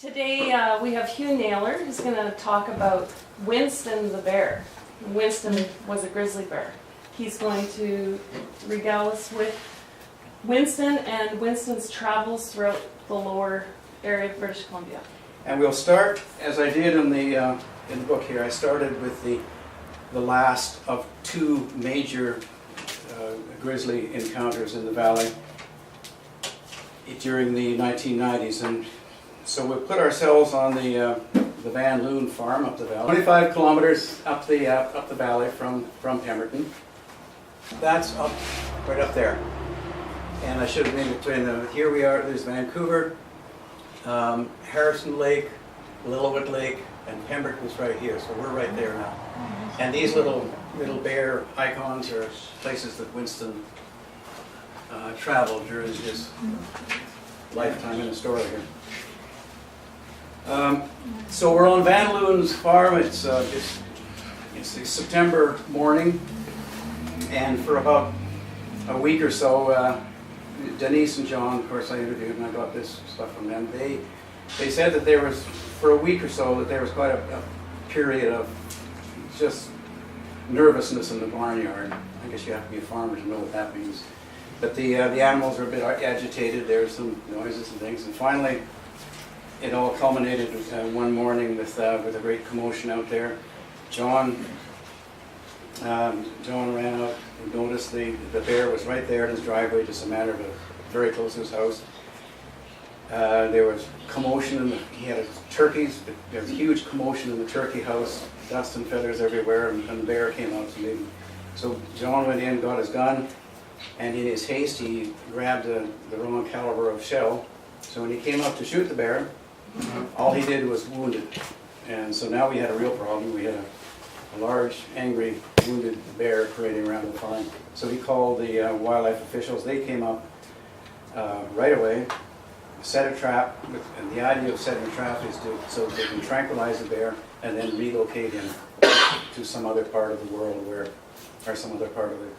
Today we have Hugh Naylor who's going to talk about Winston the bear. Winston was a grizzly bear. He's going to regale us with Winston and Winston's travels throughout the lower area of British Columbia. And we'll start, as I did in the book here, I started with the last of two major grizzly encounters in the valley during the 1990s. And so we put ourselves on the Van Loon farm up the valley, 25 kilometers up the valley from Pemberton. That's up, right up there. And I should have been between them. Here we are, there's Vancouver, Harrison Lake, Lillooet Lake, and Pemberton's right here, so we're right there now. And these little bear icons are places that Winston traveled during his lifetime in Astoria here. So we're on Van Loon's farm. It's a September morning, and for about a week or so, Denise and John, of course, I interviewed, and I got this stuff from them. They said that there was, for a week or so, that there was quite a period of just nervousness in the barnyard. I guess you have to be a farmer to know what that means. But the animals were a bit agitated. There were some noises and things, and finally, it all culminated one morning with a great commotion out there. John ran out and noticed the bear was right there in his driveway, just a matter of very close to his house. There was commotion he had turkeys. There was huge commotion in the turkey house, dust and feathers everywhere, and the bear came out to meet him. So John went in, got his gun, and in his haste he grabbed the wrong caliber of shell. So when he came up to shoot the bear, all he did was wound it. And so now we had a real problem. We had a large, angry, wounded bear parading around the farm. So he called the wildlife officials. They came up right away, set a trap, and the idea of setting a trap is so they can tranquilize the bear and then relocate him to some other part of the world or some other part of the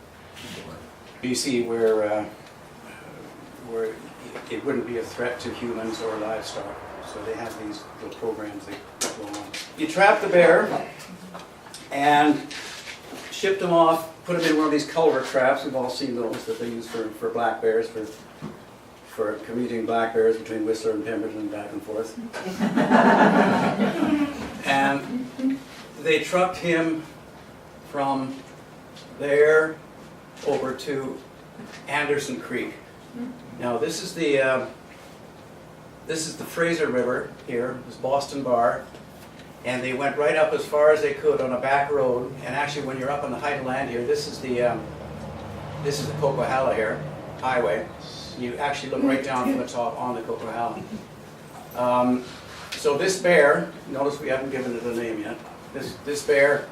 BC where it wouldn't be a threat to humans or livestock. So they have these little programs that go on. You trap the bear and shipped him off, put him in one of these culvert traps. We've all seen those that they use for black bears, for commuting black bears between Whistler and Pemberton and back and forth. And they trucked him from there over to Anderson Creek. Now this is the Fraser River here, this Boston Bar, and they went right up as far as they could on a back road. And actually, when you're up on the height of land here, this is the Coquihalla here highway. You actually look right down from the top on the Coquihalla. So this bear, notice we haven't given it a name yet. This bear,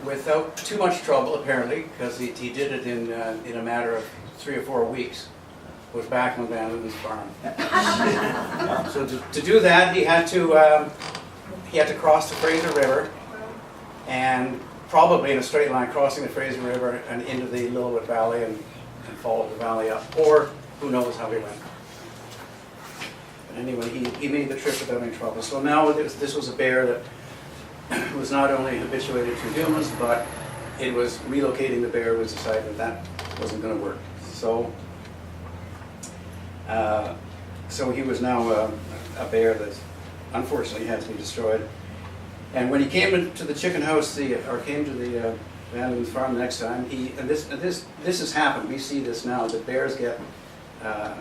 without too much trouble apparently, because he did it in a matter of 3 or 4 weeks, was back on Van Loon's farm. So to do that, he had to cross the Fraser River, and probably in a straight line crossing the Fraser River and into the Lillooet Valley and follow the valley up, or who knows how he went. But anyway, he made the trip without any trouble. So now this was a bear that was not only habituated to humans, but it was relocating the bear was decided that wasn't going to work. So he was now a bear that unfortunately had to be destroyed. And when he came into the chicken house, came to the Van Loon's farm the next time, this has happened. We see this now, that bears get a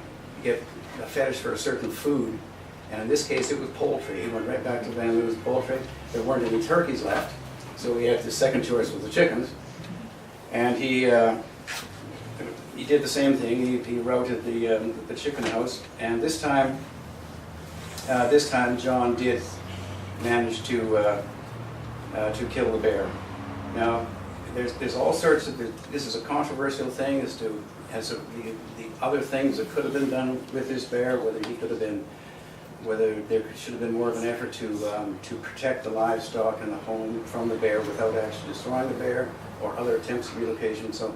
fetish for a certain food, and in this case it was poultry. He went right back to Van Loon's poultry. There weren't any turkeys left, so he had the second choice with the chickens, and he did the same thing. He routed the chicken house, and this time John did manage to kill the bear. Now, there's all sorts of this is a controversial thing as to the other things that could have been done with this bear, whether there should have been more of an effort to protect the livestock and the home from the bear without actually destroying the bear, or other attempts at relocation. So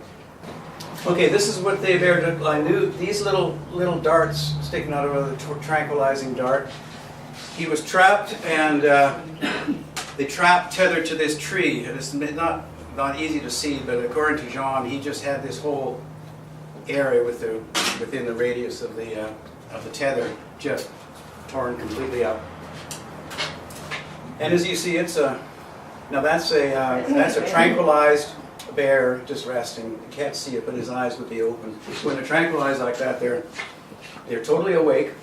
Okay, this is what the bear did. I knew these little darts sticking out of a tranquilizing dart. He was trapped, and the trap tethered to this tree. And it's not easy to see, but according to John, he just had this whole area within the radius of the tether just torn completely up. And as you see, that's a tranquilized bear just resting. You can't see it, but his eyes would be open. When they're tranquilized like that, they're totally awake,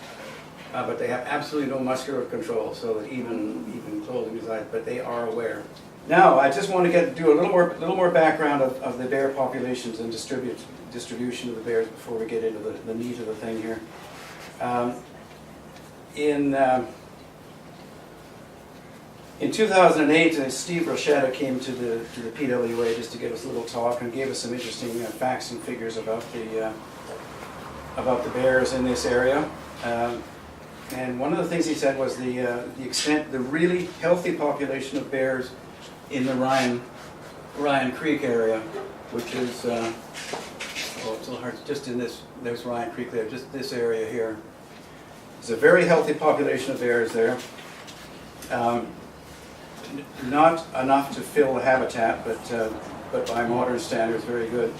but they have absolutely no muscular control, so that even closing his eyes, but they are aware. Now, I just want to do a little more background of the bear populations and distribution of the bears before we get into the meat of the thing here. In 2008, Steve Rochetta came to the PWA just to give us a little talk and gave us some interesting facts and figures about the bears in this area. And one of the things he said was the really healthy population of bears in the Ryan Creek area, which is it's a little hard, just in there's Ryan Creek there, just this area here. There's a very healthy population of bears there. Not enough to fill the habitat, but by modern standards, very good.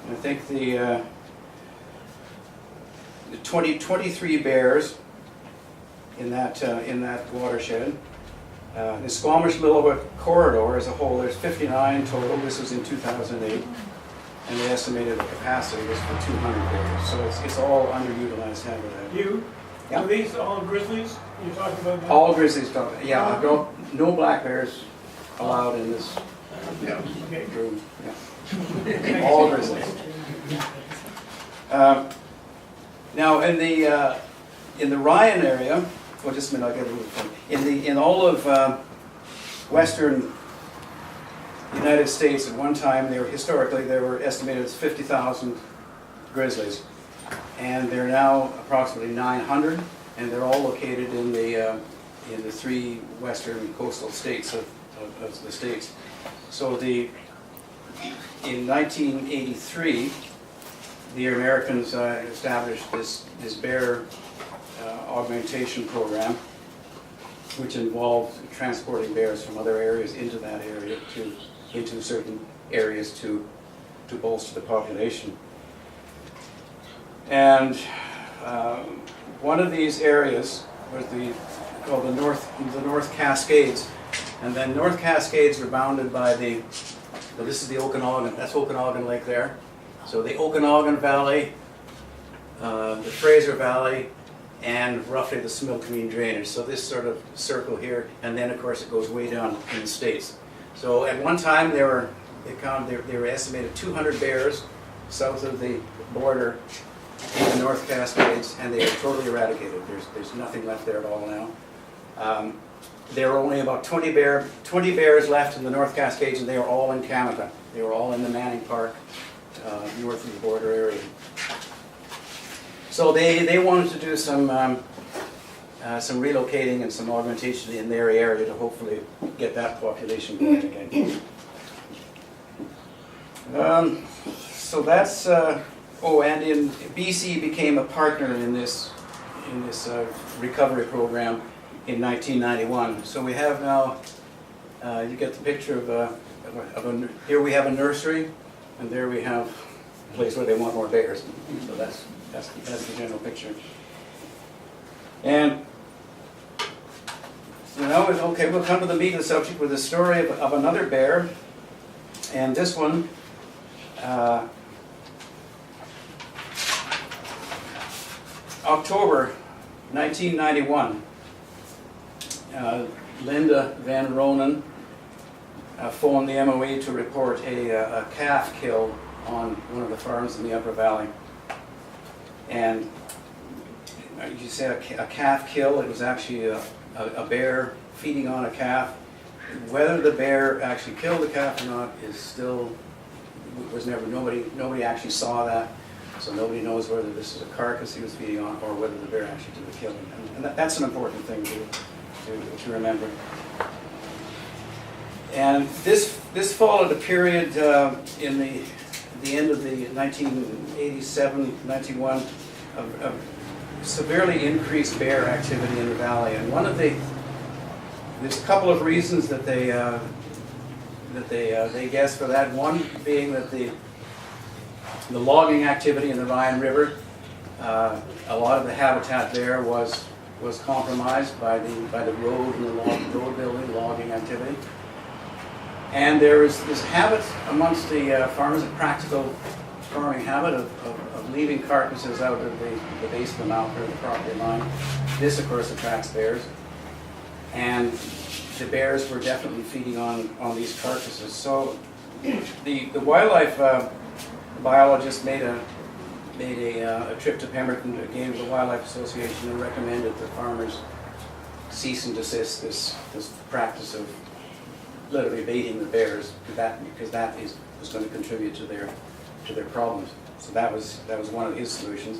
And I think the 23 bears in that watershed. The Squamish-Lillooet corridor as a whole, there's 59 total. This was in 2008, and the estimated capacity was for 200 bears. So it's all underutilized habitat. Are these all grizzlies you're talking about now? All grizzlies, yeah. No black bears allowed in this room. Yeah. All grizzlies. Now in the Ryan area, well, just a minute, I'll get a little fun. In all of western United States, at one time, historically there were estimated as 50,000 grizzlies. And they're now approximately 900, and they're all located in the three western coastal states of the states. So in 1983, the Americans established this bear augmentation program, which involved transporting bears from other areas into that area into certain areas to bolster the population. And one of these areas was called the North Cascades, and then North Cascades are bounded by this is the Okanagan. That's Okanagan Lake there. So the Okanagan Valley, the Fraser Valley, and roughly the Smilkameen drainage. So this sort of circle here, and then of course it goes way down in the States. So at one time they were estimated 200 bears south of the border in the North Cascades, and they are totally eradicated. There's nothing left there at all now. There are only about 20 bears left in the North Cascades, and they are all in Canada. They were all in the Manning Park, north of the border area. So they wanted to do some relocating and some augmentation in their area to hopefully get that population going again. So that's. And BC became a partner in this recovery program in 1991. So we have now. You get the picture here we have a nursery, and there we have a place where they want more bears. So that's the general picture. And so now, okay, we'll come to the meat of the subject with the story of another bear, and this one. October 1991, Linda Van Ronen phoned the MOE to report a calf kill on one of the farms in the Upper Valley. And you say a calf kill, it was actually a bear feeding on a calf. Whether the bear actually killed the calf or not nobody actually saw that. So nobody knows whether this is a carcass he was feeding on or whether the bear actually did the killing. And that's an important thing to remember. And this followed a period in the end of the 1987, 91, of severely increased bear activity in the valley. And there's a couple of reasons that they guess for that. One being that the logging activity in the Rhine River, a lot of the habitat there was compromised by the road and the road building, logging activity. And there is this habit amongst the farmers, a practical farming habit of leaving carcasses out of the base of the mountain or the property line. This, of course, attracts bears. And the bears were definitely feeding on these carcasses. So the wildlife biologist made a trip to Pemberton, again with the Wildlife Association, and recommended that farmers cease and desist this practice of literally baiting the bears, because that was going to contribute to their problems. So that was one of his solutions.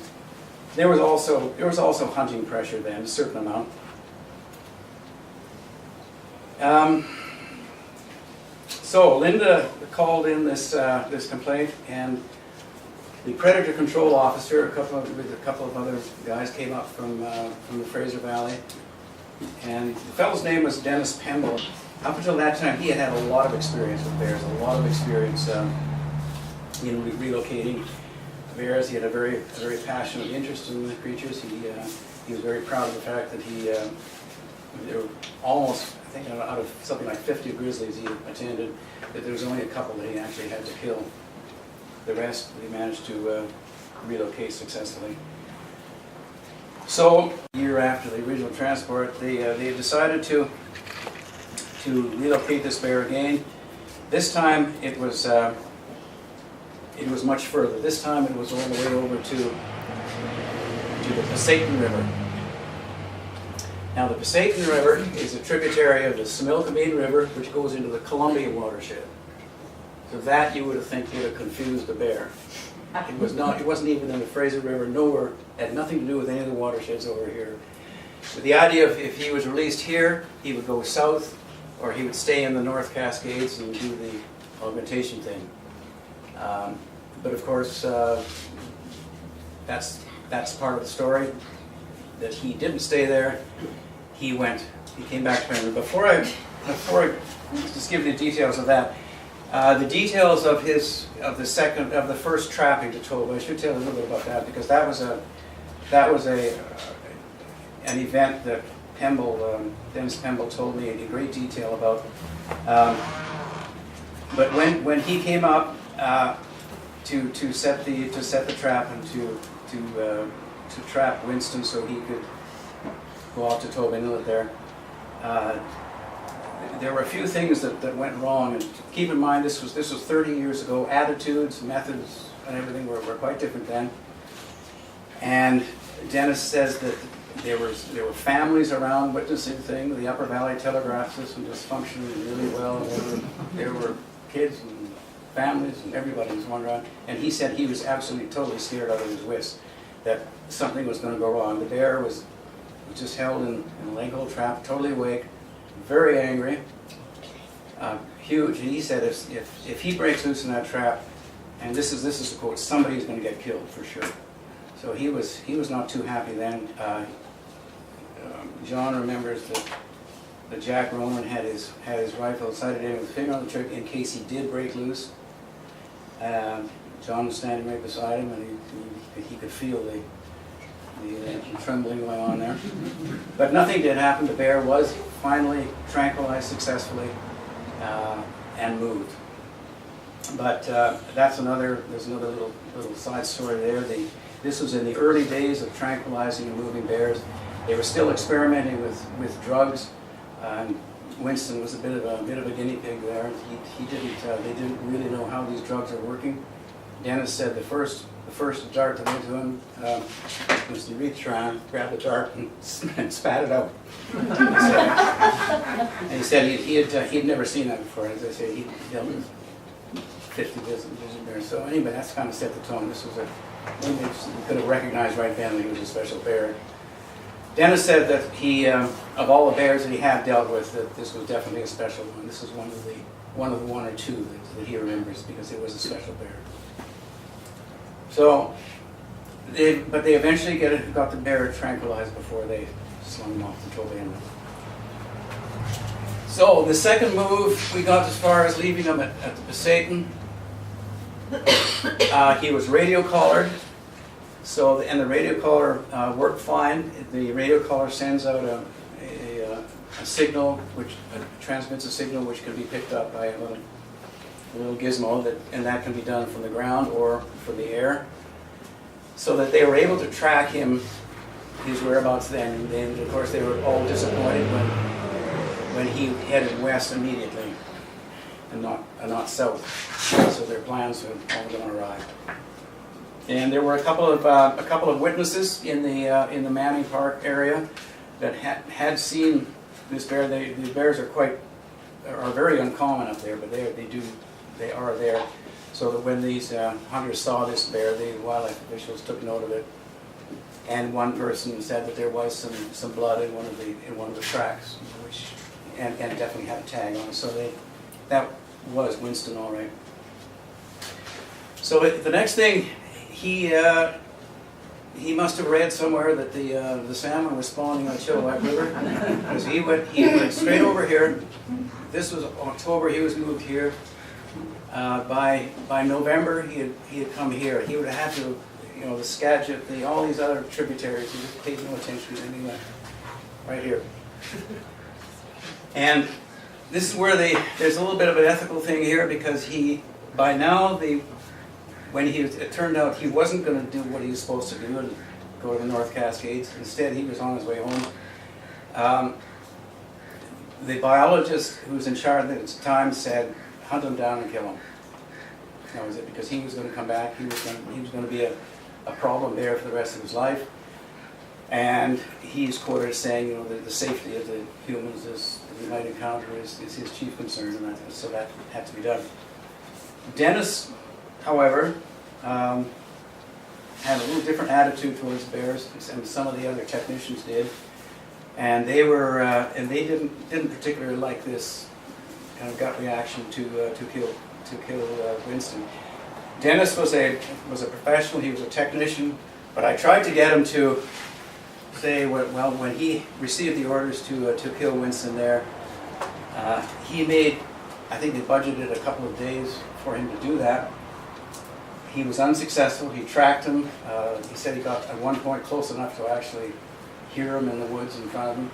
There was also hunting pressure then, a certain amount. So Linda called in this complaint, and the predator control officer, with a couple of other guys, came up from the Fraser Valley, and the fellow's name was Dennis Pemble. Up until that time, he had a lot of experience with bears, a lot of experience in relocating bears. He had a very passionate interest in the creatures. He was very proud of the fact that there were almost, I think, out of something like 50 grizzlies he attended, that there was only a couple that he actually had to kill. The rest he managed to relocate successfully. So, a year after the original transport, they decided to relocate this bear again. This time it was much further. This time it was all the way over to the Pemberton River. Now the Pemberton River is a tributary of the Similkameen River, which goes into the Columbia watershed. So that you would think would have confused the bear. It was not. It wasn't even in the Fraser River. Nowhere. Had nothing to do with any of the watersheds over here. With the idea of if he was released here, he would go south, or he would stay in the North Cascades and do the augmentation thing. But of course, that's part of the story. That he didn't stay there. He went. He came back to Pemberton. Before I just give you the details of that. The details of the first trapping to Toba. I should tell you a little bit about that, because that was an event that Dennis Pemble told me in great detail about. But when he came up to set the trap and to trap Winston so he could go off to Toba Inlet there. There were a few things that went wrong, and keep in mind this was 30 years ago. Attitudes, methods, and everything were quite different then. And Dennis says that there were families around witnessing things. The Upper Valley telegraph system just functioned really well. There were kids and families, and everybody was wandering around. And he said he was absolutely totally scared out of his wits that something was going to go wrong. The bear was just held in a leg hold trap, totally awake, very angry, huge. And he said if he breaks loose in that trap, and this is the quote, somebody's going to get killed for sure. So he was not too happy then. John remembers that Jack Roman had his rifle sighted in with a finger on the trigger in case he did break loose. John was standing right beside him, and he could feel the trembling going on there. But nothing did happen. The bear was finally tranquilized successfully and moved. But there's another little side story there. This was in the early days of tranquilizing and moving bears. They were still experimenting with drugs. Winston was a bit of a guinea pig there. They didn't really know how these drugs are working. Dennis said the first dart that went to him was to reach around, grab the dart, and spat it out. And he said he'd never seen that before. As I say, he'd dealt with 50 visiting bears. So anyway, that's kind of set the tone. This was you could have recognized right then that he was a special bear. Dennis said that he, of all the bears that he had dealt with, that this was definitely a special one. This is one of the one or two that he remembers, because it was a special bear. So, but they eventually got the bear tranquilized before they slung him off the tow van. So the second move, we got as far as leaving him at the Pasayten. He was radio collared. So, and the radio collar worked fine. The radio collar sends out a signal, which transmits a signal which can be picked up by a little gizmo, and that can be done from the ground or from the air. So that they were able to track him, his whereabouts then. And then, of course, they were all disappointed when he headed west immediately and not south. So their plans were all going awry. And there were a couple of witnesses in the Manning Park area that had seen this bear. The bears are very uncommon up there, but they are there. So that when these hunters saw this bear, the wildlife officials took note of it. And one person said that there was some blood in one of the tracks, and definitely had a tag on it. So that was Winston, all right. So the next thing. He must have read somewhere that the salmon was spawning on the Chilliwack River, because he went straight over here. This was October. He was moved here. By November, he had come here. He would have had to, the Skagit, all these other tributaries. He just paid no attention to anything right here. And this is where there's a little bit of an ethical thing here, because by now it turned out he wasn't going to do what he was supposed to do and go to the North Cascades. Instead, he was on his way home. The biologist who was in charge at the time said, hunt him down and kill him. That was it, because he was going to come back. He was going to be a problem there for the rest of his life. And he's quoted as saying, the safety of the humans that we might encounter is his chief concern, and so that had to be done. Dennis, however, had a little different attitude towards bears, and some of the other technicians did, and they didn't particularly like this kind of gut reaction to kill Winston. Dennis was a professional. He was a technician, but I tried to get him to say, well, when he received the orders to kill Winston there, he made, I think they budgeted a couple of days for him to do that. He was unsuccessful. He tracked him. He said he got at one point close enough to actually hear him in the woods in front of him,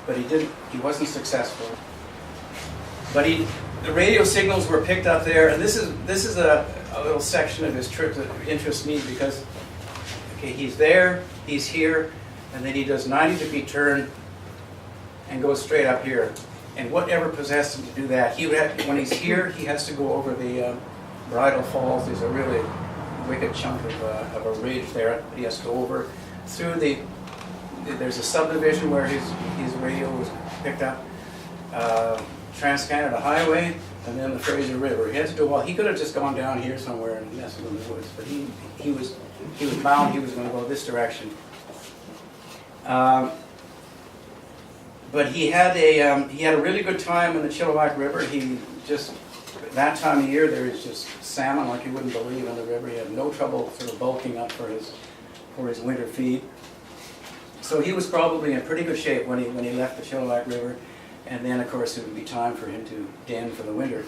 but he didn't. He wasn't successful. But the radio signals were picked up there, and this is a little section of his trip that interests me, because he's there, he's here, and then he does 90-degree turn and goes straight up here. And whatever possessed him to do that, when he's here, he has to go over the Bridal Falls. There's a really wicked chunk of a ridge there. He has to go over through there's a subdivision where his radio was picked up, Trans-Canada Highway, and then the Fraser River. He had to do he could have just gone down here somewhere and messed with the woods, but he was bound. He was going to go this direction. But he had a really good time in the Chilliwack River. That time of year, there is just salmon like you wouldn't believe in the river. He had no trouble sort of bulking up for his winter feed. So he was probably in pretty good shape when he left the Chilliwack River, and then of course it would be time for him to den for the winter.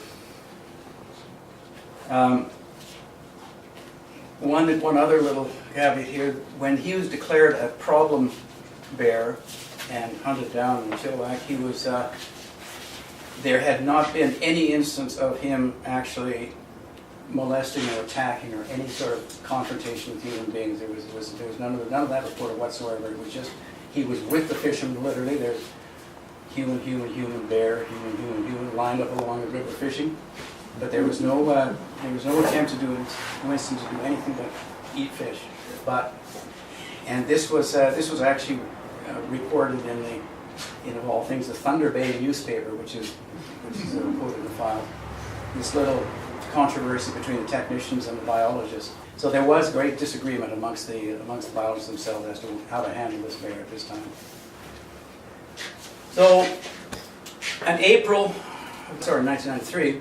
One other little caveat here: when he was declared a problem bear and hunted down in the Chilliwack, there had not been any instance of him actually molesting or attacking or any sort of confrontation with human beings. There was none of that reported whatsoever. It was just he was with the fishermen. Literally, there's human, bear, human lined up along the river fishing. But there was no attempt to do Winston to do anything but eat fish. And this was actually reported in of all things, the Thunder Bay newspaper, which is quoted in the file. This little controversy between the technicians and the biologists. So there was great disagreement amongst the biologists themselves as to how to handle this bear at this time. So in April, 1993,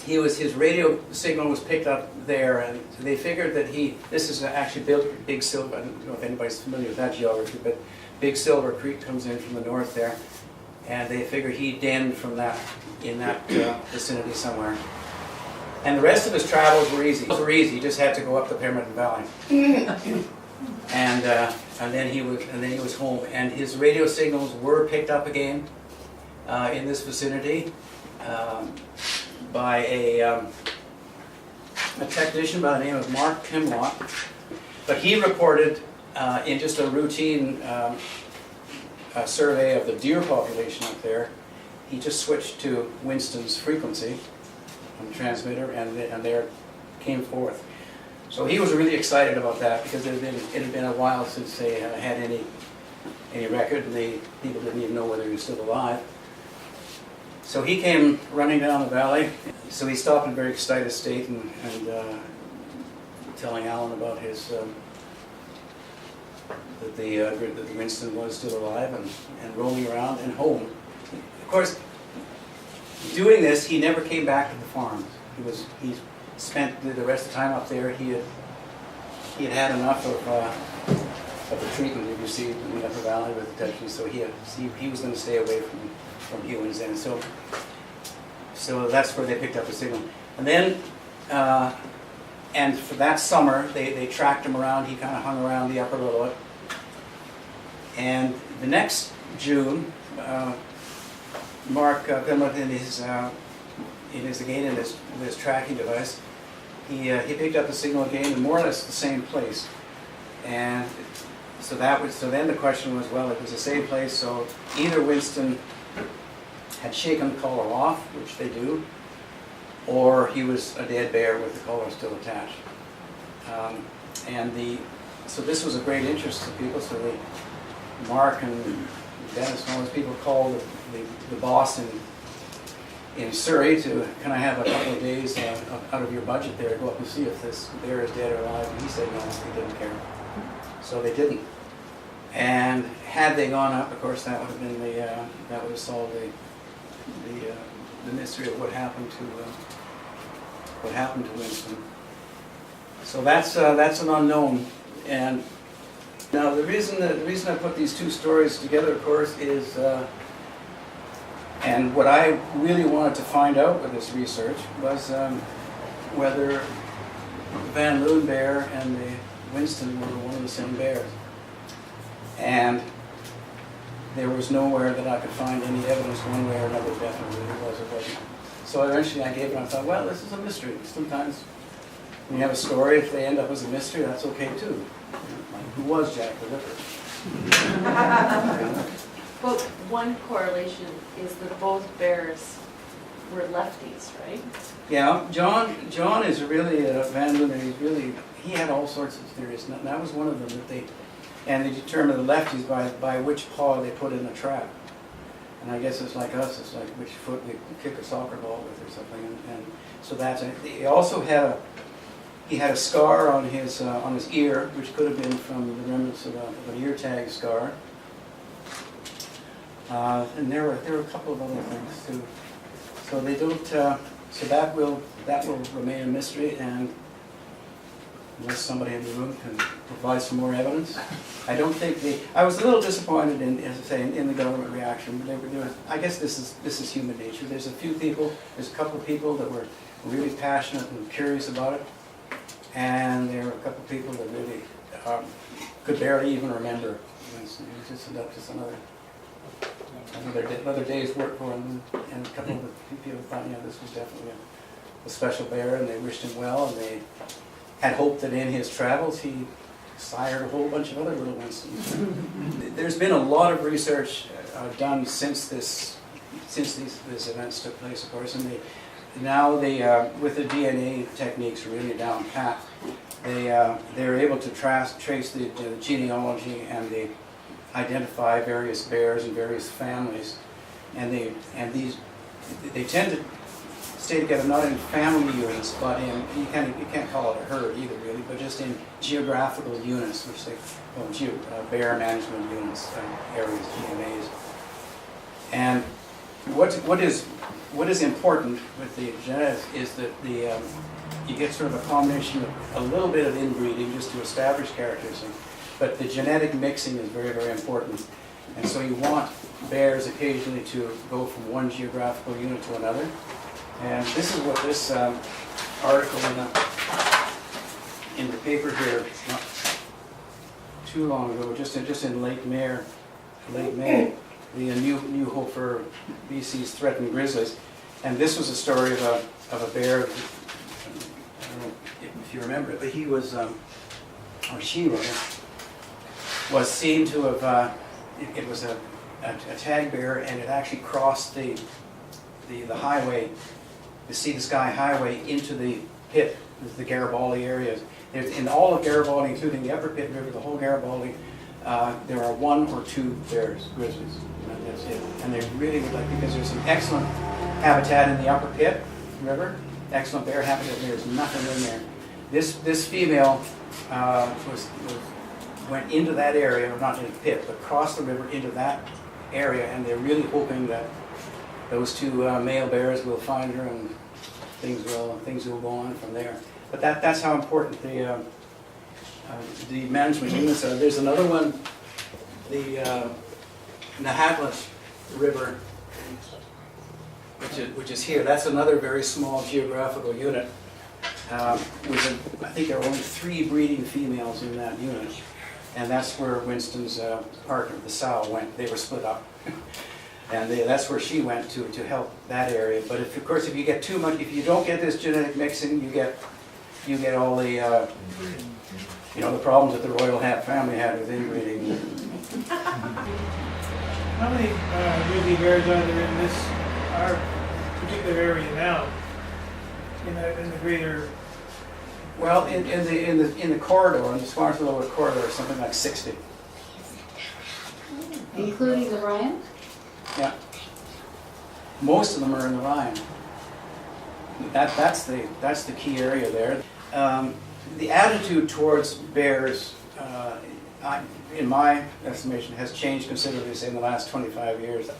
his radio signal was picked up there, and they figured that this is actually built Big Silver. I don't know if anybody's familiar with that geography, but Big Silver Creek comes in from the north there, and they figured he denned from that, in that vicinity somewhere. And the rest of his travels were easy. He just had to go up the Pemberton Valley. And then he was home. And his radio signals were picked up again in this vicinity by a technician by the name of Mark Kimlock. But he reported in just a routine survey of the deer population up there, he just switched to Winston's frequency on the transmitter, and there came forth. So he was really excited about that, because it had been a while since they had any record, and people didn't even know whether he was still alive. So he came running down the valley. So he stopped in a very excited state and telling Alan about his that Winston was still alive and roaming around and home. Of course, doing this, he never came back to the farm. He spent the rest of the time up there. He had had enough of the treatment he received in the Upper Valley with the Dutchies, so he was going to stay away from humans, and so that's where they picked up the signal. And then, and for that summer, they tracked him around. He kind of hung around the Upper Lillooet. And the next June, Mark Pimlett in his tracking device, he picked up the signal again in more or less the same place. And so then the question was, well, it was the same place, so either Winston had shaken the collar off, which they do, or he was a dead bear with the collar still attached. So this was of great interest to people, so Mark and Dennis and all those people called the boss in Surrey to, can I have a couple of days out of your budget there to go up and see if this bear is dead or alive, and he said no, he didn't care. So they didn't. And had they gone up, of course, that would have been that would have solved the mystery of what happened to Winston. So that's an unknown. And now the reason I put these two stories together, of course, is and what I really wanted to find out with this research was whether the Van Loon bear and the Winston were one of the same bears. And there was nowhere that I could find any evidence one way or another definitely it was or wasn't. So eventually I gave it and I thought, well, this is a mystery. Sometimes when you have a story, if they end up as a mystery, that's okay too. Like, who was Jack the Ripper? Well, one correlation is that both bears were lefties, right? Yeah, John is really Van Loon. He had all sorts of theories, and that was one of them and they determined the lefties by which paw they put in the trap. And I guess it's like us, it's like which foot we kick a soccer ball with or something. And so that's it. He also had a scar on his ear, which could have been from the remnants of an ear tag scar. And there were a couple of other things too. So they don't. So that will remain a mystery, and unless somebody in the room can provide some more evidence, I don't think I was a little disappointed in the government reaction. I guess this is human nature. There's a couple of people that were really passionate and curious about it, and there were a couple of people that really could barely even remember. It was just another day's work for him, and a couple of the people thought, this was definitely a special bear, and they wished him well, and they had hoped that in his travels he sired a whole bunch of other little Winstons. There's been a lot of research done since these events took place, of course, and now with the DNA techniques really down pat, they're able to trace the genealogy, and they identify various bears and various families, and they tend to stay together not in family units, but you can't call it a herd either really, but just in geographical units, which they call bear management units, areas, GMAs. And what is what is important with the genetics is that you get sort of a combination of a little bit of inbreeding just to establish characteristics, but the genetic mixing is very, very important. And so you want bears occasionally to go from one geographical unit to another. And this is what this article in the paper here, not too long ago, just in late May, the new hope for BC's threatened grizzlies. And this was a story of a bear. I don't know if you remember it, but he was, or she was seen to have. It was a tag bear, and it actually crossed the highway, the Sea to Sky Highway, into the pit, the Garibaldi areas. There's, in all of Garibaldi, including the Upper Pit River, the whole Garibaldi, there are 1 or 2 bears, grizzlies, and that's it. And they really would like, because there's some excellent habitat in the Upper Pit River, excellent bear habitat, and there's nothing in there. This female went into that area, not in the pit, but crossed the river into that area, and they're really hoping that those 2 male bears will find her, and things will go on from there. But that's how important the management units are. There's another one, the Nahatlas River, which is here. That's another very small geographical unit. I think there are only 3 breeding females in that unit, and that's where Winston's partner, the sow, went. They were split up. And that's where she went to help that area. But of course, if you get too much, if you don't get this genetic mixing, you get all the the problems that the royal family had with inbreeding. How many grizzly bears are there in our particular area now? In the greater. Well, in the corridor, in the Squamish-Willowwood corridor, something like 60. Including the Ryan? Yeah. Most of them are in the Rhine. That's the key area there. The attitude towards bears, in my estimation, has changed considerably, say, in the last 25 years.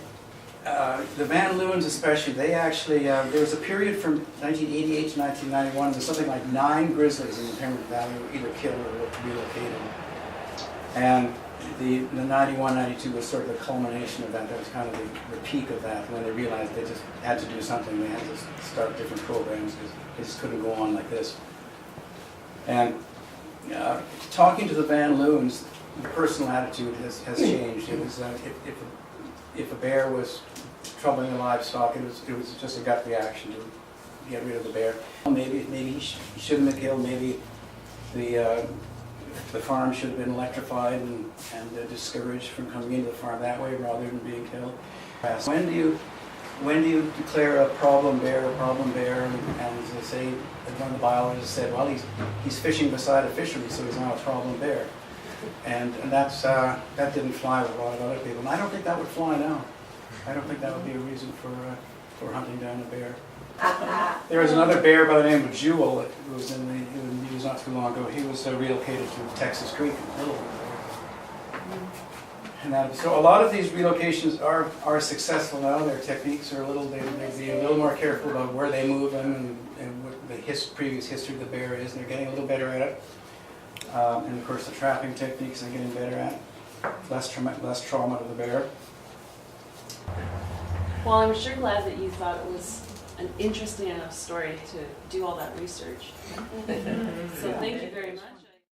The Van Loons especially, they actually, there was a period from 1988 to 1991, there's something like 9 grizzlies in the Pemberton Valley were either killed or relocated. And the 91, 92 was sort of the culmination of that. That was kind of the peak of that, when they realized they just had to do something. They had to start different programs because they just couldn't go on like this. And talking to the Van Loons, the personal attitude has changed. It was if a bear was troubling the livestock, it was just a gut reaction to get rid of the bear. Maybe he shouldn't have killed. Maybe the farm should have been electrified and discouraged from coming into the farm that way rather than being killed. When do you declare a problem bear? And as they say, one of the biologists said, well, he's fishing beside a fishery, so he's not a problem bear. And that didn't fly with a lot of other people. And I don't think that would fly now. I don't think that would be a reason for hunting down a bear. There was another bear by the name of Jewel who was in the news not too long ago. He was relocated to Texas Creek in Little. And so a lot of these relocations are successful now. Their techniques are they'd be a little more careful about where they move them and what the previous history of the bear is. And they're getting a little better at it. And of course the trapping techniques they're getting better at. Less trauma to the bear. Well, I'm sure glad that you thought it was an interesting enough story to do all that research. So thank you very much.